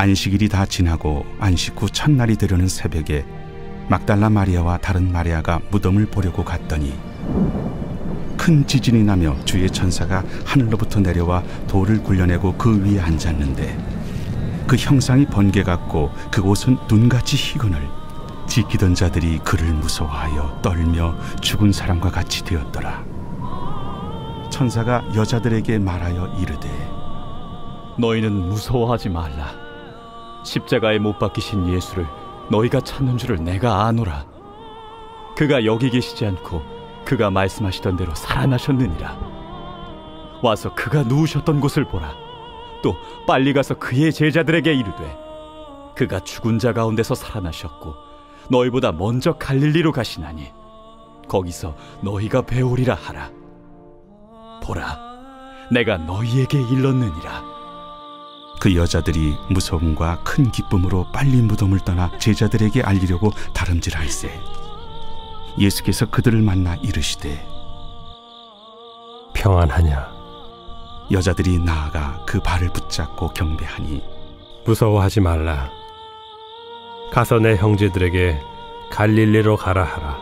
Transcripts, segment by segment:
안식일이 다 지나고 안식 후 첫날이 되려는 새벽에 막달라 마리아와 다른 마리아가 무덤을 보려고 갔더니 큰 지진이 나며 주의 천사가 하늘로부터 내려와 돌을 굴려내고 그 위에 앉았는데 그 형상이 번개 같고 그곳은 눈같이 희거늘 지키던 자들이 그를 무서워하여 떨며 죽은 사람과 같이 되었더라. 천사가 여자들에게 말하여 이르되 너희는 무서워하지 말라. 십자가에 못 박히신 예수를 너희가 찾는 줄을 내가 아노라. 그가 여기 계시지 않고 그가 말씀하시던 대로 살아나셨느니라. 와서 그가 누우셨던 곳을 보라. 또 빨리 가서 그의 제자들에게 이르되 그가 죽은 자 가운데서 살아나셨고 너희보다 먼저 갈릴리로 가시나니 거기서 너희가 배우리라 하라. 보라, 내가 너희에게 일렀느니라. 그 여자들이 무서움과 큰 기쁨으로 빨리 무덤을 떠나 제자들에게 알리려고 다름질할세 예수께서 그들을 만나 이르시되 평안하냐? 여자들이 나아가 그 발을 붙잡고 경배하니 무서워하지 말라. 가서 내 형제들에게 갈릴리로 가라 하라.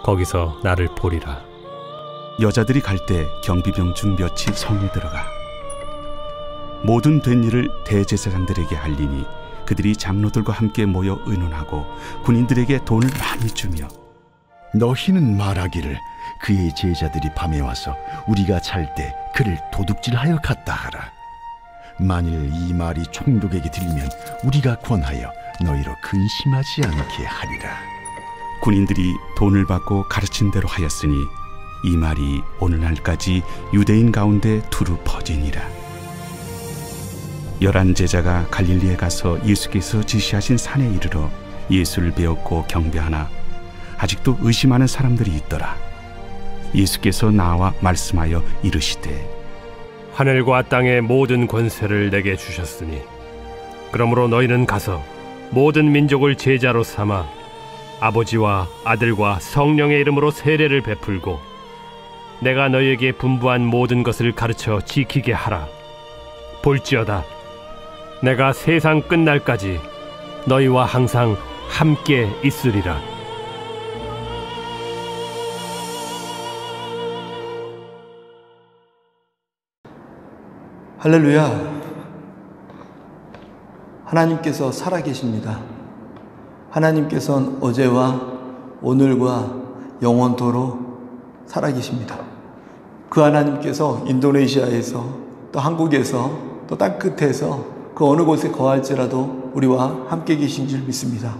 거기서 나를 보리라. 여자들이 갈 때 경비병 중 몇이 성에 들어가 모든 된 일을 대제사장들에게 알리니 그들이 장로들과 함께 모여 의논하고 군인들에게 돈을 많이 주며 너희는 말하기를 그의 제자들이 밤에 와서 우리가 잘 때 그를 도둑질하여 갔다 하라. 만일 이 말이 총독에게 들리면 우리가 권하여 너희로 근심하지 않게 하리라. 군인들이 돈을 받고 가르친 대로 하였으니 이 말이 오늘날까지 유대인 가운데 두루 퍼지니라. 11 제자가 갈릴리에 가서 예수께서 지시하신 산에 이르러 예수를 배웠고 경배하나 아직도 의심하는 사람들이 있더라. 예수께서 나와 말씀하여 이르시되 하늘과 땅의 모든 권세를 내게 주셨으니 그러므로 너희는 가서 모든 민족을 제자로 삼아 아버지와 아들과 성령의 이름으로 세례를 베풀고 내가 너희에게 분부한 모든 것을 가르쳐 지키게 하라. 볼지어다 내가 세상 끝날까지 너희와 항상 함께 있으리라. 할렐루야. 하나님께서 살아계십니다. 하나님께서는 어제와 오늘과 영원토록 살아계십니다. 그 하나님께서 인도네시아에서 또 한국에서 또 땅끝에서 그 어느 곳에 거할지라도 우리와 함께 계신 줄 믿습니다.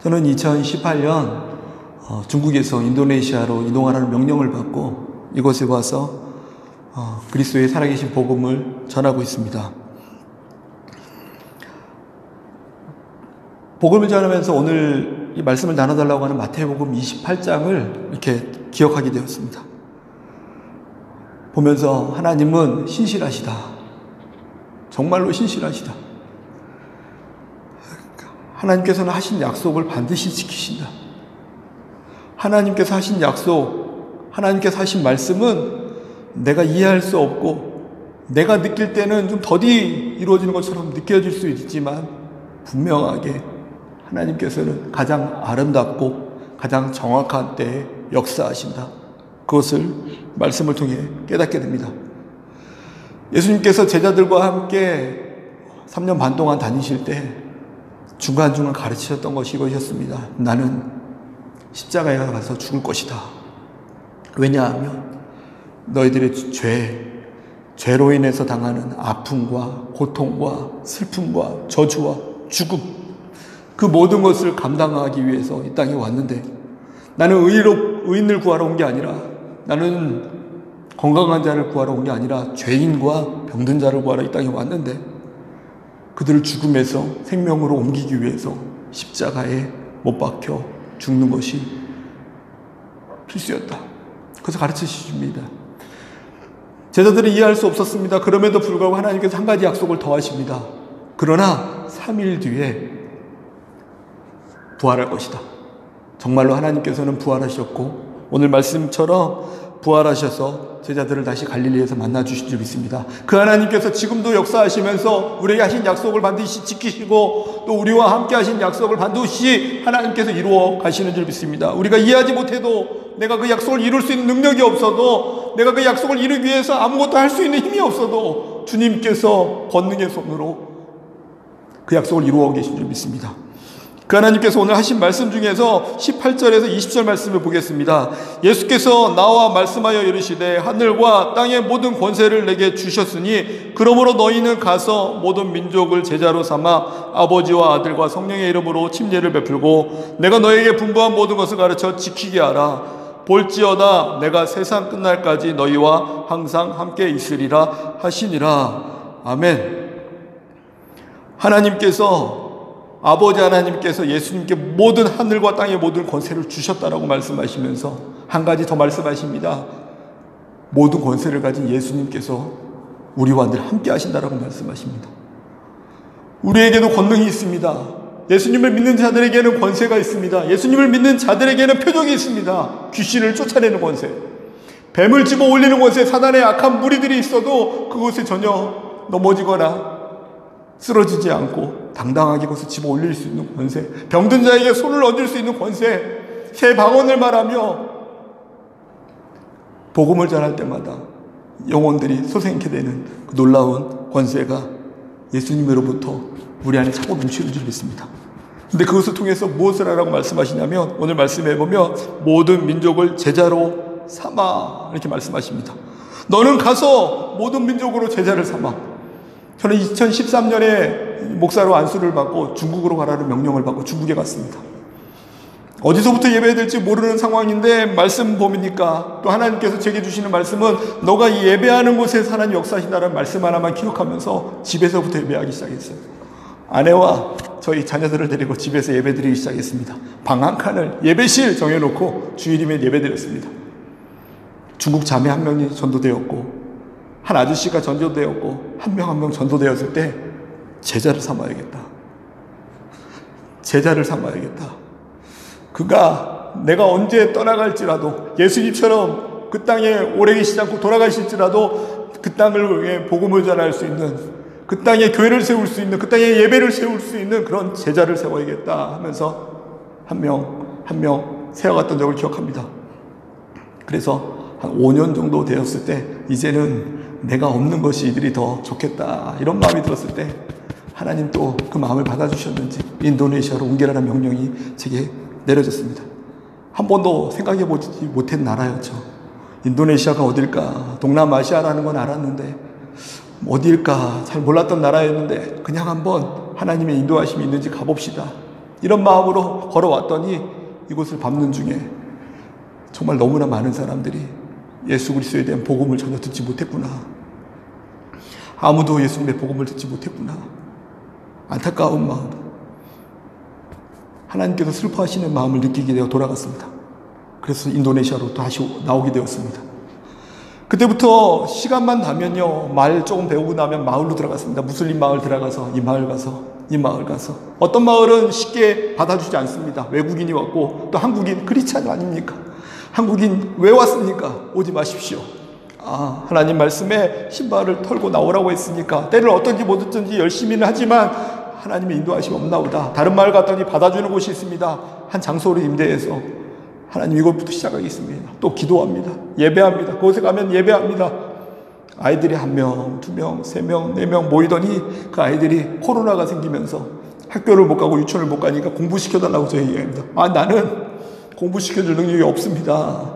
저는 2018년 중국에서 인도네시아로 이동하라는 명령을 받고 이곳에 와서 그리스도의 살아계신 복음을 전하고 있습니다. 복음을 전하면서 오늘 이 말씀을 나눠달라고 하는 마태복음 28장을 이렇게 기억하게 되었습니다. 보면서 하나님은 신실하시다. 정말로 신실하시다. 하나님께서는 하신 약속을 반드시 지키신다. 하나님께서 하신 약속, 하나님께서 하신 말씀은 내가 이해할 수 없고 내가 느낄 때는 좀 더디 이루어지는 것처럼 느껴질 수 있지만 분명하게 하나님께서는 가장 아름답고 가장 정확한 때에 역사하신다. 그것을 말씀을 통해 깨닫게 됩니다. 예수님께서 제자들과 함께 3년 반 동안 다니실 때 중간중간 가르치셨던 것이 이것이었습니다. 나는 십자가에 가서 죽을 것이다. 왜냐하면 너희들의 죄로 인해서 당하는 아픔과 고통과 슬픔과 저주와 죽음, 그 모든 것을 감당하기 위해서 이 땅에 왔는데 나는 의인을 구하러 온 게 아니라 나는 건강한 자를 구하러 온 게 아니라 죄인과 병든 자를 구하러 이 땅에 왔는데 그들을 죽음에서 생명으로 옮기기 위해서 십자가에 못 박혀 죽는 것이 필수였다. 그래서 가르치십니다. 제자들은 이해할 수 없었습니다. 그럼에도 불구하고 하나님께서 한 가지 약속을 더 하십니다. 그러나 3일 뒤에 부활할 것이다. 정말로 하나님께서는 부활하셨고 오늘 말씀처럼 부활하셔서 제자들을 다시 갈릴리에서 만나 주신 줄 믿습니다. 그 하나님께서 지금도 역사하시면서 우리에게 하신 약속을 반드시 지키시고 또 우리와 함께 하신 약속을 반드시 하나님께서 이루어 가시는 줄 믿습니다. 우리가 이해하지 못해도, 내가 그 약속을 이룰 수 있는 능력이 없어도, 내가 그 약속을 이루기 위해서 아무것도 할 수 있는 힘이 없어도 주님께서 권능의 손으로 그 약속을 이루어 계신 줄 믿습니다. 그 하나님께서 오늘 하신 말씀 중에서 18절에서 20절 말씀을 보겠습니다. 예수께서 나와 말씀하여 이르시되 하늘과 땅의 모든 권세를 내게 주셨으니 그러므로 너희는 가서 모든 민족을 제자로 삼아 아버지와 아들과 성령의 이름으로 침례를 베풀고 내가 너희에게 분부한 모든 것을 가르쳐 지키게 하라. 볼지어다 내가 세상 끝날까지 너희와 항상 함께 있으리라 하시니라. 아멘. 아버지 하나님께서 예수님께 모든 하늘과 땅의 모든 권세를 주셨다라고 말씀하시면서 한 가지 더 말씀하십니다. 모든 권세를 가진 예수님께서 우리와 늘 함께 하신다라고 말씀하십니다. 우리에게도 권능이 있습니다. 예수님을 믿는 자들에게는 권세가 있습니다. 예수님을 믿는 자들에게는 표적이 있습니다. 귀신을 쫓아내는 권세, 뱀을 집어 올리는 권세, 사단의 악한 무리들이 있어도 그곳에 전혀 넘어지거나 쓰러지지 않고 당당하게 그것을 집어 올릴 수 있는 권세, 병든 자에게 손을 얹을 수 있는 권세, 새 방언을 말하며 복음을 전할 때마다 영혼들이 소생케 되는 그 놀라운 권세가 예수님으로부터 우리 안에 차고 넘치는 줄 믿습니다. 근데 그것을 통해서 무엇을 하라고 말씀하시냐면, 오늘 말씀해 보면 모든 민족을 제자로 삼아 이렇게 말씀하십니다. 너는 가서 모든 민족으로 제자를 삼아. 저는 2013년에 목사로 안수를 받고 중국으로 가라는 명령을 받고 중국에 갔습니다. 어디서부터 예배해야 될지 모르는 상황인데 말씀 보니까 또 하나님께서 제게 주시는 말씀은 너가 이 예배하는 곳에서 하나님 역사하신다는 말씀 하나만 기억하면서 집에서부터 예배하기 시작했어요. 아내와 저희 자녀들을 데리고 집에서 예배드리기 시작했습니다. 방 한 칸을 예배실 정해놓고 주일이면 예배드렸습니다. 중국 자매 한 명이 전도되었고 한 아저씨가 전도되었고 한 명 한 명 전도되었을 때 제자를 삼아야겠다. 제자를 삼아야겠다. 그가 내가 언제 떠나갈지라도 예수님처럼 그 땅에 오래 계시지 않고 돌아가실지라도 그 땅을 위해 복음을 전할 수 있는, 그 땅에 교회를 세울 수 있는, 그 땅에 예배를 세울 수 있는 그런 제자를 세워야겠다 하면서 한 명 한 명 세워갔던 적을 기억합니다. 그래서 한 5년 정도 되었을 때 이제는 내가 없는 것이 이들이 더 좋겠다 이런 마음이 들었을 때 하나님 또 그 마음을 받아주셨는지 인도네시아로 옮기라는 명령이 제게 내려졌습니다. 한 번도 생각해보지 못한 나라였죠. 인도네시아가 어딜까, 동남아시아라는 건 알았는데 어딜까 잘 몰랐던 나라였는데 그냥 한번 하나님의 인도하심이 있는지 가봅시다 이런 마음으로 걸어왔더니 이곳을 밟는 중에 정말 너무나 많은 사람들이 예수 그리스도에 대한 복음을 전혀 듣지 못했구나, 아무도 예수님의 복음을 듣지 못했구나, 안타까운 마음, 하나님께서 슬퍼하시는 마음을 느끼게 되어 돌아갔습니다. 그래서 인도네시아로 다시 나오게 되었습니다. 그때부터 시간만 나면요, 말 조금 배우고 나면 마을로 들어갔습니다. 무슬림 마을 들어가서 이 마을 가서 이 마을 가서, 어떤 마을은 쉽게 받아주지 않습니다. 외국인이 왔고 또 한국인 크리스찬 아닙니까? 한국인 왜 왔습니까? 오지 마십시오. 하나님 말씀에 신발을 털고 나오라고 했으니까 때를 어떤지 못 어떤지 열심히는 하지만 하나님의 인도하심이 없나보다. 다른 마을 갔더니 받아주는 곳이 있습니다. 한 장소를 임대해서 하나님 이것부터 시작하겠습니다. 또 기도합니다. 예배합니다. 그곳에 가면 예배합니다. 아이들이 1명, 2명, 3명, 4명 모이더니 그 아이들이 코로나가 생기면서 학교를 못 가고 유치원을 못 가니까 공부시켜달라고 저희 얘기합니다. 나는 공부시켜줄 능력이 없습니다.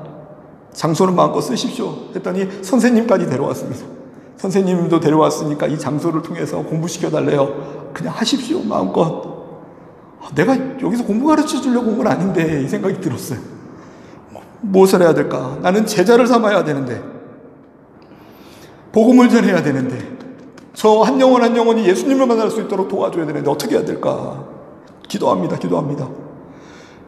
장소는 마음껏 쓰십시오 했더니 선생님까지 데려왔습니다. 선생님도 데려왔으니까 이 장소를 통해서 공부시켜달래요. 그냥 하십시오 마음껏. 내가 여기서 공부 가르쳐 주려고 온 건 아닌데 이 생각이 들었어요. 무엇을 해야 될까? 나는 제자를 삼아야 되는데, 복음을 전해야 되는데, 저 한 영혼 한 영혼이 예수님을 만날 수 있도록 도와줘야 되는데 어떻게 해야 될까? 기도합니다.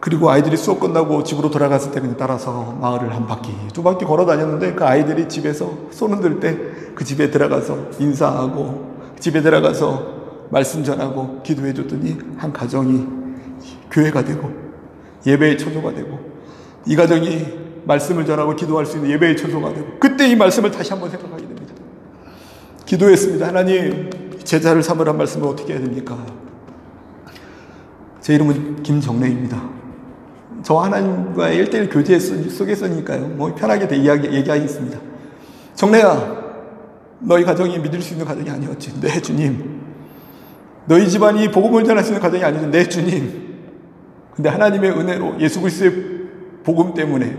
그리고 아이들이 수업 끝나고 집으로 돌아갔을 때 그냥 따라서 마을을 한 바퀴, 2바퀴 걸어 다녔는데 그 아이들이 집에서 손 흔들 때 그 집에 들어가서 인사하고 집에 들어가서 말씀 전하고 기도해 줬더니 한 가정이 교회가 되고 예배의 초조가 되고, 이 가정이 말씀을 전하고 기도할 수 있는 예배의 처소가 되고, 그때 이 말씀을 다시 한번 생각하게 됩니다. 기도했습니다. 하나님, 제자를 삼으란 말씀을 어떻게 해야 됩니까? 제 이름은 김정래입니다. 저 하나님과의 1대1 교제 속에서니까요, 뭐 편하게 얘기하겠습니다. 정래야, 너희 가정이 믿을 수 있는 가정이 아니었지. 네, 주님. 너희 집안이 복음을 전할 수 있는 가정이 아니죠. 네, 주님. 근데 하나님의 은혜로 예수 그리스도의 복음 때문에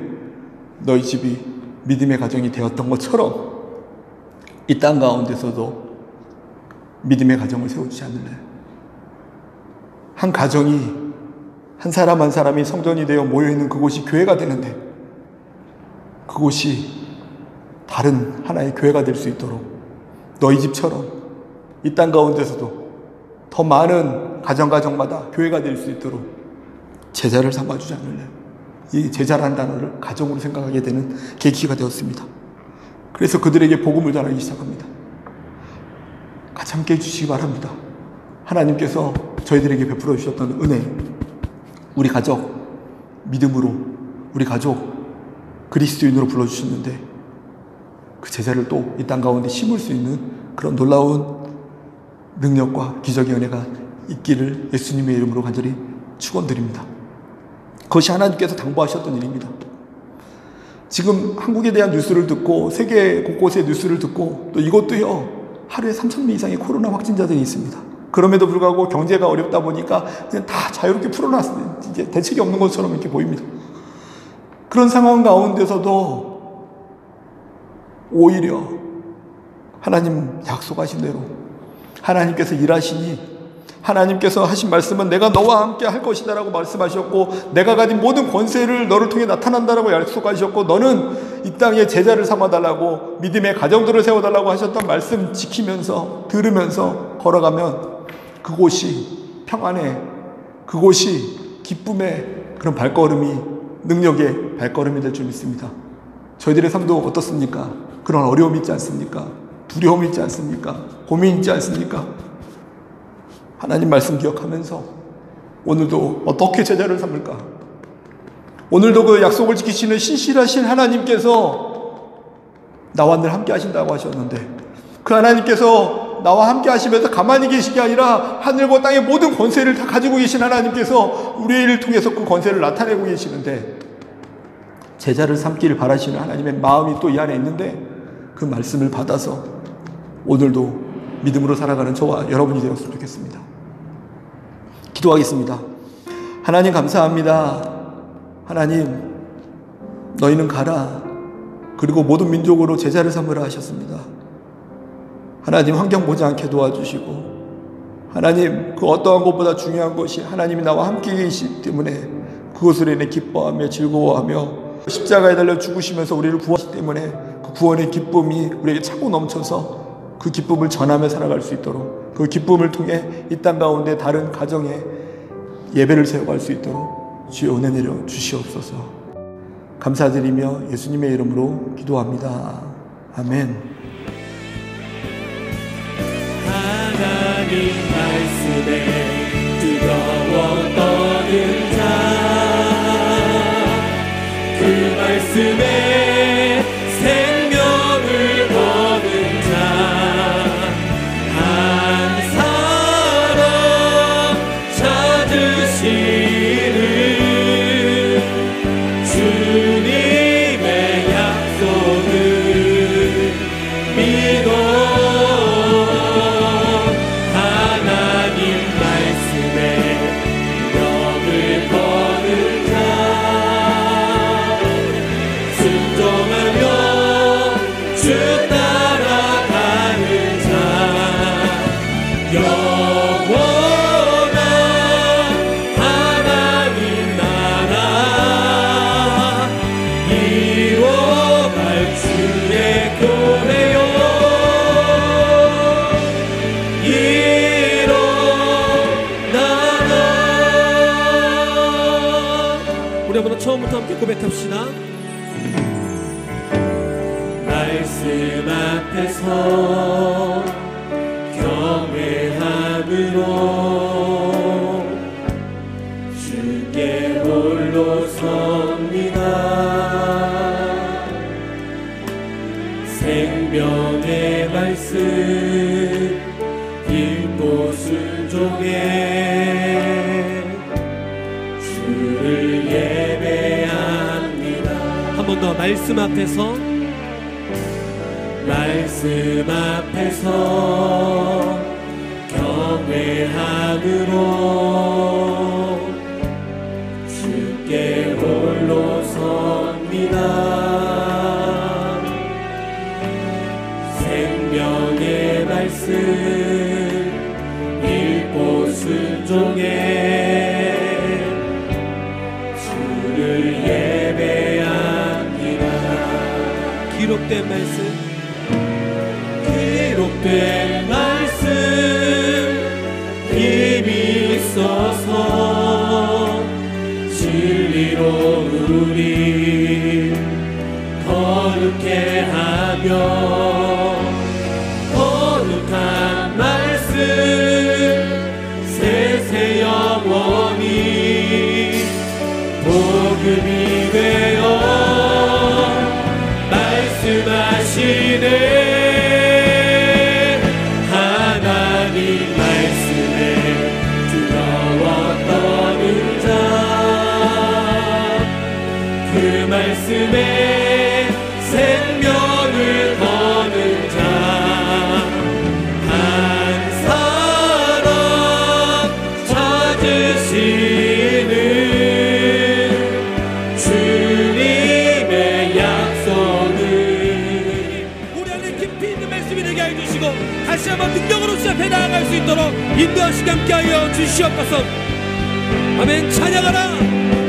너희 집이 믿음의 가정이 되었던 것처럼 이 땅 가운데서도 믿음의 가정을 세워주지 않을래? 한 가정이, 한 사람 한 사람이 성전이 되어 모여있는 그곳이 교회가 되는데, 그곳이 다른 하나의 교회가 될 수 있도록 너희 집처럼 이 땅 가운데서도 더 많은 가정마다 교회가 될 수 있도록 제자를 삼아주지 않을래? 이 제자라는 단어를 가정으로 생각하게 되는 계기가 되었습니다. 그래서 그들에게 복음을 전하기 시작합니다. 같이 함께 해주시기 바랍니다. 하나님께서 저희들에게 베풀어 주셨던 은혜, 우리 가족 믿음으로, 우리 가족 그리스도인으로 불러주셨는데, 그 제자를 또 이 땅 가운데 심을 수 있는 그런 놀라운 능력과 기적의 은혜가 있기를 예수님의 이름으로 간절히 축원드립니다. 그것이 하나님께서 당부하셨던 일입니다. 지금 한국에 대한 뉴스를 듣고 세계 곳곳의 뉴스를 듣고, 또 이것도요, 하루에 3,000명 이상의 코로나 확진자들이 있습니다. 그럼에도 불구하고 경제가 어렵다 보니까 그냥 다 자유롭게 풀어놨어요. 이제 대책이 없는 것처럼 이렇게 보입니다. 그런 상황 가운데서도 오히려 하나님 약속하신 대로 하나님께서 일하시니, 하나님께서 하신 말씀은 내가 너와 함께 할 것이다 라고 말씀하셨고, 내가 가진 모든 권세를 너를 통해 나타난다라고 약속하셨고, 너는 이 땅에 제자를 삼아달라고, 믿음의 가정들을 세워달라고 하셨던 말씀 지키면서, 들으면서 걸어가면 그곳이 평안의, 그곳이 기쁨의 그런 발걸음이, 능력의 발걸음이 될 줄 믿습니다. 저희들의 삶도 어떻습니까? 그런 어려움이 있지 않습니까? 두려움이 있지 않습니까? 고민이 있지 않습니까? 하나님 말씀 기억하면서 오늘도 어떻게 제자를 삼을까? 오늘도 그 약속을 지키시는 신실하신 하나님께서 나와 늘 함께 하신다고 하셨는데, 그 하나님께서 나와 함께 하시면서 가만히 계신 게 아니라 하늘과 땅의 모든 권세를 다 가지고 계신 하나님께서 우리를 통해서 그 권세를 나타내고 계시는데, 제자를 삼기를 바라시는 하나님의 마음이 또 이 안에 있는데, 그 말씀을 받아서 오늘도 믿음으로 살아가는 저와 여러분이 되었으면 좋겠습니다. 기도하겠습니다. 하나님 감사합니다. 하나님, 너희는 가라. 그리고 모든 민족으로 제자를 삼으라 하셨습니다. 하나님, 환경 보지 않게 도와주시고, 하나님, 그 어떠한 것보다 중요한 것이 하나님이 나와 함께 계시기 때문에 그것으로 인해 기뻐하며 즐거워하며, 십자가에 달려 죽으시면서 우리를 구하시기 때문에 그 구원의 기쁨이 우리에게 차고 넘쳐서 그 기쁨을 전하며 살아갈 수 있도록, 그 기쁨을 통해 이 땅 가운데 다른 가정에 예배를 세워갈 수 있도록 주여 은혜 내려 주시옵소서. 감사드리며 예수님의 이름으로 기도합니다. 아멘. 하나님 말씀에 뜨거워 떠는 자, 그 말씀에 생명을 거는 자, 한 사람 찾으시는 주님의 약속을 믿어 하나님 말씀에 명을 거는 자, 순종하며 주 따라가는 자, 영원한 하나님 나라 이뤄갈 주의 교회요, 일어나라. 우리 한번 처음부터 함께 고백합시다. 말씀 앞에서 경외함으로 주께 홀로 섭니다. 주를 예배합니다. 한 번 더 말씀 앞에서, 말씀 앞에서 경외함으로 주께 홀로 섭니다. 생명의 말씀 읽고 순종해 주를 예배합니다. 기록된 말씀, 기록된 말씀 힘이 있어서 진리로 우리 거룩해 하며, 거룩한 말씀 세세 영원히 복음이 되어 말씀하시네. 하나님 말씀에 두려워 떠는 자, 그 말씀에 생명을 거는 자, 한 사람 찾으시는 주님의 약속을 우리 안에 깊이 있는 말씀이 되게 해주시고, 다시 한번 능력으로 주 앞에 나아갈 수 있도록 인도하시게 함께하여 주시옵소서. 아멘. 찬양하라.